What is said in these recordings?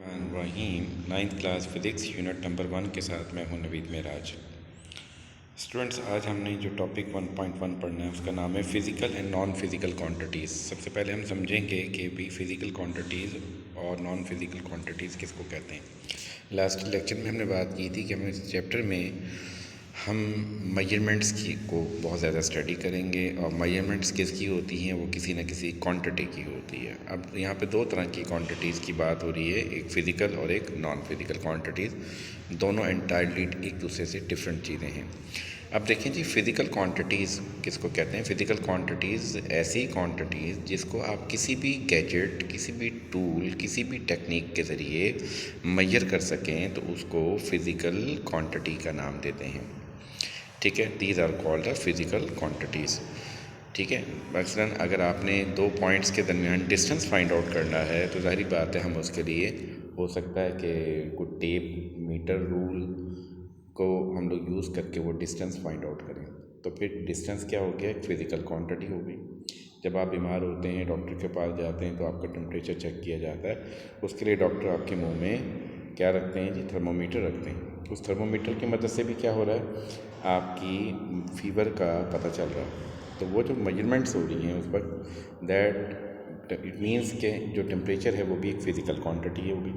रहीम 9th class physics unit number 1 के साथ मैं हूं नवीद मेराज। स्टूडेंट्स, आज हमने जो टॉपिक 1.1 पढ़ना है उसका नाम है physical and non physical quantities. सबसे पहले हम समझेंगे कि भी फ़िज़िकल क्वांटिटीज़ और नॉन फिज़िकल क्वांटिटीज़ किसको कहते हैं। लास्ट लेक्चर में हमने बात की थी कि हम इस चैप्टर में हम मेजरमेंट्स को बहुत ज़्यादा स्टडी करेंगे और मेजरमेंट्स किसकी होती हैं, वो किसी न किसी क्वांटिटी की होती है। अब यहाँ पे दो तरह की क्वांटिटीज़ की बात हो रही है, एक फ़िज़िकल और एक नॉन फिज़िकल क्वांटिटीज़। दोनों एंटायरली एक दूसरे से डिफरेंट चीज़ें हैं। अब देखें जी, फ़िज़िकल क्वांटिटीज़ किसको कहते हैं। फ़िज़िकल क्वांटिटीज़ ऐसी क्वांटिटीज़ जिसको आप किसी भी गैजेट, किसी भी टूल, किसी भी टेक्निक के ज़रिए मेजर कर सकें तो उसको फ़िज़िकल क्वांटिटी का नाम देते हैं। ठीक है, these are called the physical quantities. ठीक है, मसलन अगर आपने दो पॉइंट्स के दरमियान डिस्टेंस फाइंड आउट करना है तो ज़ाहिर बात है हम उसके लिए हो सकता है कि कोई टेप मीटर रूल को हम लोग यूज़ करके वो डिस्टेंस फाइंड आउट करें। तो फिर डिस्टेंस क्या हो गया, एक फ़िज़िकल क्वांटिटी हो गई। जब आप बीमार होते हैं, डॉक्टर के पास जाते हैं तो आपका टेम्परेचर चेक किया जाता है। उसके लिए डॉक्टर आपके मुंह में क्या रखते हैं जी, थर्मोमीटर रखते हैं। उस थर्मोमीटर की मदद से भी क्या हो रहा है, आपकी फ़ीवर का पता चल रहा है। तो वो जो मेजरमेंट्स हो रही हैं उस पर, दैट इट मीन्स के जो टेम्परेचर है वो भी एक फ़िज़िकल क्वांटिटी होगी।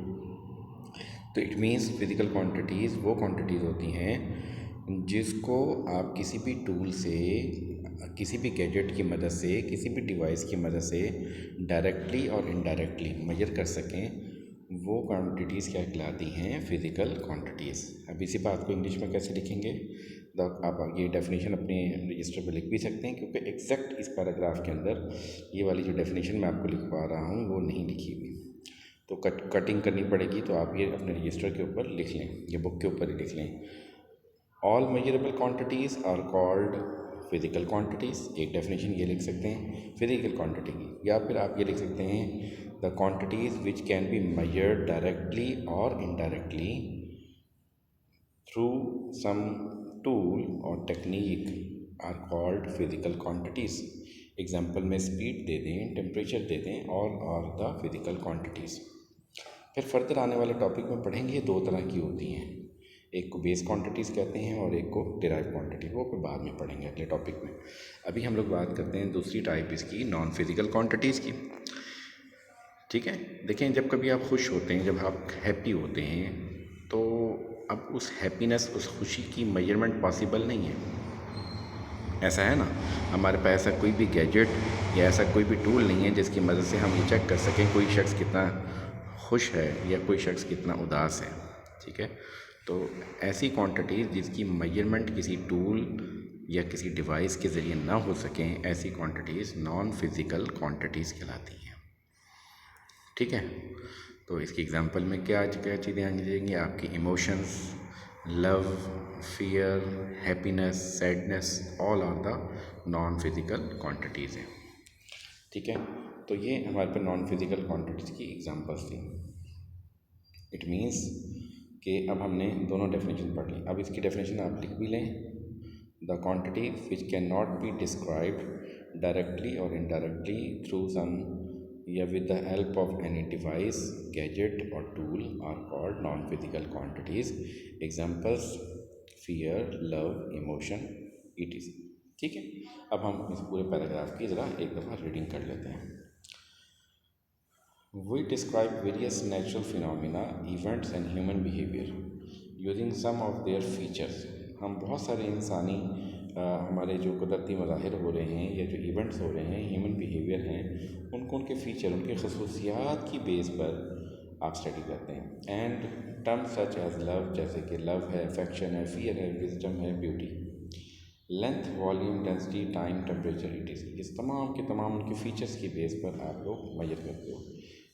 तो इट मीन्स फ़िज़िकल क्वांटिटीज़ वो क्वांटिटीज़ होती हैं जिसको आप किसी भी टूल से, किसी भी गैजेट की मदद से, किसी भी डिवाइस की मदद से डायरेक्टली और इनडायरेक्टली मेजर कर सकें। वो क्वांटिटीज़ क्या कहलाती हैं, फ़िज़िकल क्वांटिटीज़। अब इसी बात को इंग्लिश में कैसे लिखेंगे, तो आप ये डेफिनेशन अपने रजिस्टर पर लिख भी सकते हैं, क्योंकि एग्जैक्ट इस पैराग्राफ के अंदर ये वाली जो डेफिनेशन मैं आपको लिखवा रहा हूँ वो नहीं लिखी हुई, तो कटिंग करनी पड़ेगी। तो आप ये अपने रजिस्टर के ऊपर लिख लें, ये बुक के ऊपर ही लिख लें। All measurable quantities are called physical quantities. एक डेफिनेशन ये लिख सकते हैं फिज़िकल क्वांटिटी की, या फिर आप ये लिख सकते हैं the quantities which can be measured directly और इनडायरेक्टली थ्रू सम टूल और technique are called physical quantities. Example में स्पीड दे दें, टेम्परेचर दे दें, all are the physical quantities. फिर फर्दर आने वाले टॉपिक में पढ़ेंगे दो तरह की होती हैं, एक को बेस क्वांटिटीज़ कहते हैं और एक को डिराइव क्वांटिटी, वो फिर बाद में पढ़ेंगे अगले टॉपिक में। अभी हम लोग बात करते हैं दूसरी टाइप इसकी, नॉन फिज़िकल क्वांटिटीज़ की। ठीक है, देखें, जब कभी आप खुश होते हैं, जब आप हैप्पी होते हैं, तो अब उस हैप्पीनेस, उस खुशी की मेजरमेंट पॉसिबल नहीं है। ऐसा है ना, हमारे पास ऐसा कोई भी गैजेट या ऐसा कोई भी टूल नहीं है जिसकी मदद से हम ये चेक कर सकें कोई शख्स कितना खुश है या कोई शख्स कितना उदास है। ठीक है, तो ऐसी क्वांटिटीज़ जिसकी मेजरमेंट किसी टूल या किसी डिवाइस के ज़रिए ना हो सकें, ऐसी क्वांटिटीज़ नॉन फिज़िकल क्वांटिटीज़ कहलाती हैं। ठीक है, तो इसकी एग्जांपल में क्या क्या चीज़ें आ जाएंगी, आपकी emotions, love, fear, happiness, sadness, all are the non physical quantities हैं। ठीक है, तो ये हमारे पर नॉन फिज़िकल क्वांटिटीज़ की एग्जांपल्स थी। इट मीन्स कि अब हमने दोनों डेफिनेशन पढ़ ली। अब इसकी डेफिनेशन आप लिख भी लें, the quantity which can not be described directly और इनडायरेक्टली थ्रू सम या with the help of any device, gadget और tool are called non physical quantities. Examples fear, love, emotion, ETC। ठीक है, अब हम इस पूरे पैराग्राफ की ज़रा एक दफ़ा रीडिंग कर लेते हैं। We describe various natural phenomena, events and human behavior using some of their features। हम बहुत सारे इंसानी हमारे जो कुदरती मज़ाहिर हो रहे हैं या जो इवेंट्स हो रहे हैं, ह्यूमन बिहेवियर हैं, उनको उनके फ़ीचर, उनके खसूसियात की बेस पर आप स्टडी करते हैं। And terms such as love, जैसे कि लव है, अफेक्शन है, फियर है, विजडम है, beauty, length, volume, density, time, temperature, ETC। इस तमाम के तमाम उनके फ़ीचर्स की बेस पर आप लोग मेजर करते हो।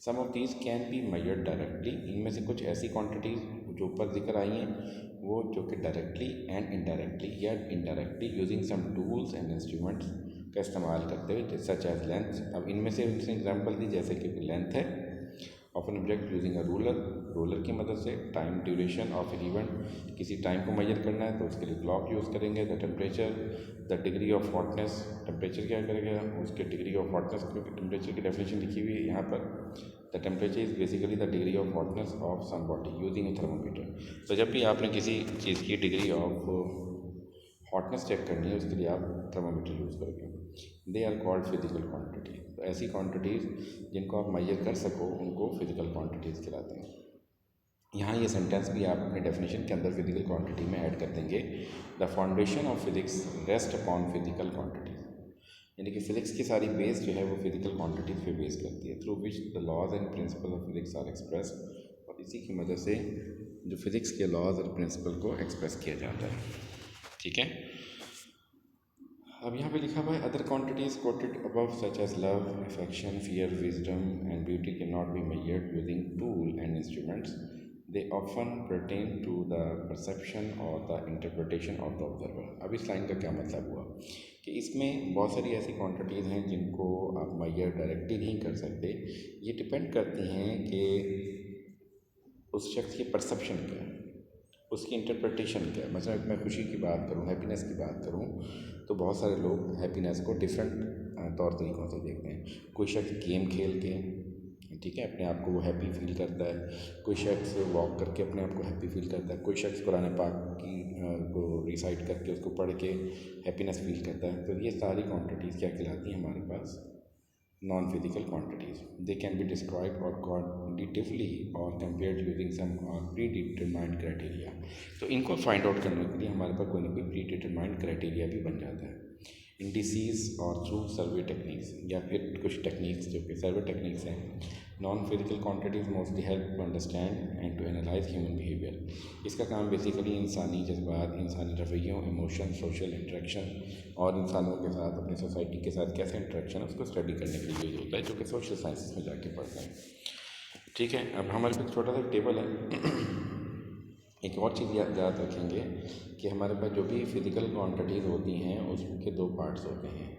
Some of these can be measured directly. इनमें से कुछ ऐसी क्वांटिटीज़ जो ऊपर जिक्र आई हैं वो जो कि डायरेक्टली एंड इनडायरेक्टली या indirectly using some tools and instruments का इस्तेमाल करते हुए, सच एज लेंथ। अब इनमें से उनसे एग्जांपल दी, जैसे कि लेंथ है, of an object using a roller की मदद से। Time duration of an event, किसी टाइम को मेजर करना है तो उसके लिए क्लॉक यूज़ करेंगे। The temperature, the degree of hotness, temperature क्या करेगा, उसके डिग्री ऑफ हॉटनेस, क्योंकि टेम्परेचर की डेफिनेशन लिखी हुई है यहाँ पर। The temperature is basically the degree of hotness of some body using a thermometer. तो जब भी आपने किसी चीज़ की डिग्री ऑफ हॉटनेस चेक करनी है उसके लिए आप थर्मामीटर यूज़ करोगे। They are called physical quantity. तो ऐसी क्वांटिटीज़ जिनको आप मेजर कर सको उनको फिजिकल क्वांटिटीज़ कहलाते हैं। यहाँ ये सेंटेंस भी आप अपने डेफिनेशन के अंदर फिजिकल क्वांटिटी में ऐड कर देंगे। The foundation of physics rest upon physical quantities, यानी कि फिजिक्स की सारी बेस जो है वो फिजिकल क्वांटिटीज़ पे बेस करती है, through which the laws and principle of physics are express. और इसी की मदद से जो फिजिक्स के लॉज और प्रिंसिपल को एक्सप्रेस किया जाता है। ठीक है, अब यहाँ पे लिखा हुआ है other quantities quoted above such as love, affection, fear, wisdom and beauty can not be measured using tool and instruments. They often pertain to the perception और the interpretation of the observer. अब इस line का क्या मतलब हुआ कि इसमें बहुत सारी ऐसी क्वांटिटीज़ हैं जिनको आप मेजर डायरेक्टली नहीं कर सकते। ये डिपेंड करती हैं कि उस शख्स की परसेप्शन क्या है, उसकी इंटरप्रिटेशन क्या है। मतलब मैं खुशी की बात करूँ, हैप्पीनेस की बात करूँ, तो बहुत सारे लोग हैप्पीनेस को डिफरेंट तौर तरीक़ों से देखते हैं। कोई शख्स गेम खेल के, ठीक है, अपने आप को वो हैप्पी फील करता है। कोई शख्स वॉक करके अपने आप को हैप्पी फील करता है। कोई शख्स कुरान पाक की को रिसाइट करके उसको पढ़ के हैप्पीनेस फील करता है। तो ये सारी क्वांटिटीज़ क्या कहलाती हैं हमारे पास, non physical quantities. They can be describe और क्वांटिटिवली और compared using some predetermined criteria. तो इनको फाइंड आउट करने के लिए हमारे पास कोई ना कोई प्री डिटरमाइंड क्राइटेरिया भी बन जाता है। इंडिसीज और थ्रू सर्वे टेक्निक्स, या फिर कुछ टेक्निक्स जो कि सर्वे टेक्निक्स हैं। Non physical quantities mostly help to understand and to analyse human behaviour. इसका काम बेसिकली इंसानी जज्बात, इंसानी रवैयों, इमोशन, सोशल इंटरेक्शन और इंसानों के साथ, अपनी सोसाइटी के साथ कैसे इंटरेक्शन है उसको स्टडी करने के लिए होता है, जो कि सोशल साइंसेस में जाके पढ़ते हैं। ठीक है, अब हमारे पास छोटा सा टेबल है। एक और चीज़ याद रखेंगे कि हमारे पास जो भी फिज़िकल क्वांटिटीज़ होती हैं उसके दो पार्ट्स होते हैं।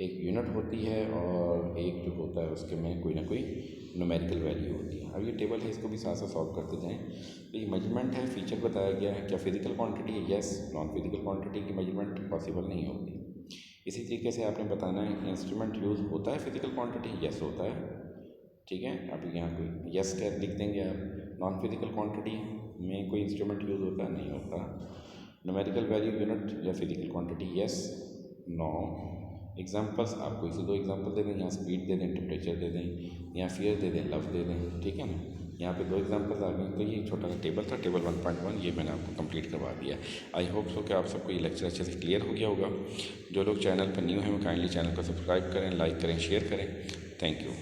एक यूनिट होती है और एक जो होता है उसके में कोई ना कोई न्यूमेरिकल वैल्यू होती है। अब ये टेबल है, इसको भी साथ साथ सॉल्व करते जाएं। तो ये मेजरमेंट है, फीचर बताया गया है। क्या फिज़िकल क्वांटिटी है? यस। नॉन फिज़िकल क्वांटिटी की मेजरमेंट पॉसिबल नहीं होती। इसी तरीके से आपने बताना है इंस्ट्रूमेंट यूज़ होता है फिज़िकल क्वांटिटी? यस होता है। ठीक है, अब यहाँ कोई यस क्या लिख देंगे आप। नॉन फिज़िकल क्वांटिटी में कोई इंस्ट्रूमेंट यूज़ होता है? नहीं होता। न्यूमेरिकल वैल्यू यूनिट या physical quantity? Yes, no. Examples आपको इसे दो एग्जांपल दे दें, यहाँ स्पीड दे दें, टेम्परेचर दे दें, या फियर दे दें, लव दे दें। ठीक है ना, यहाँ पे दो एग्जांपल्स आ गए। तो ये छोटा सा टेबल था, टेबल 1.1, ये मैंने आपको कंप्लीट करवा दिया। आई होप सो कि आप सबको ये लेक्चर अच्छे से क्लियर हो गया होगा। जो लोग चैनल पर न्यू हैं वो काइंडली चैनल को सब्सक्राइब करें, लाइक करें, शेयर करें। Thank you.